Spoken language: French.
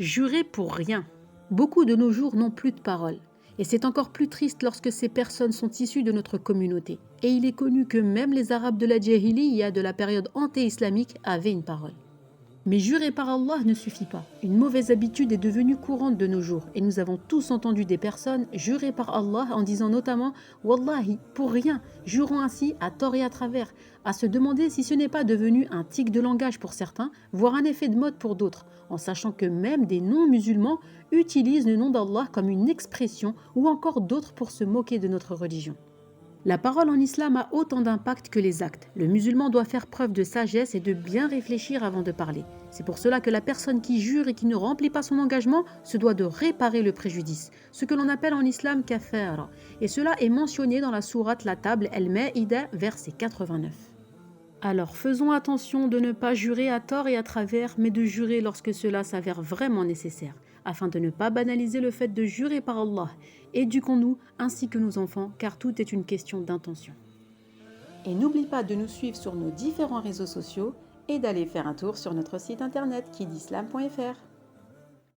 Jurer pour rien. Beaucoup de nos jours n'ont plus de parole. Et c'est encore plus triste lorsque ces personnes sont issues de notre communauté. Et il est connu que même les Arabes de la Jahiliya de la période anté-islamique avaient une parole. Mais jurer par Allah ne suffit pas. Une mauvaise habitude est devenue courante de nos jours et nous avons tous entendu des personnes jurer par Allah en disant notamment Wallahi, pour rien, jurant ainsi à tort et à travers, à se demander si ce n'est pas devenu un tic de langage pour certains, voire un effet de mode pour d'autres, en sachant que même des non-musulmans utilisent le nom d'Allah comme une expression ou encore d'autres pour se moquer de notre religion. La parole en islam a autant d'impact que les actes. Le musulman doit faire preuve de sagesse et de bien réfléchir avant de parler. C'est pour cela que la personne qui jure et qui ne remplit pas son engagement se doit de réparer le préjudice, ce que l'on appelle en islam kafara. Et cela est mentionné dans la sourate La Table El-Maïda, verset 89. Alors faisons attention de ne pas jurer à tort et à travers, mais de jurer lorsque cela s'avère vraiment nécessaire, afin de ne pas banaliser le fait de jurer par Allah. Éduquons-nous ainsi que nos enfants, car tout est une question d'intention. Et n'oublie pas de nous suivre sur nos différents réseaux sociaux et d'aller faire un tour sur notre site internet kidislam.fr.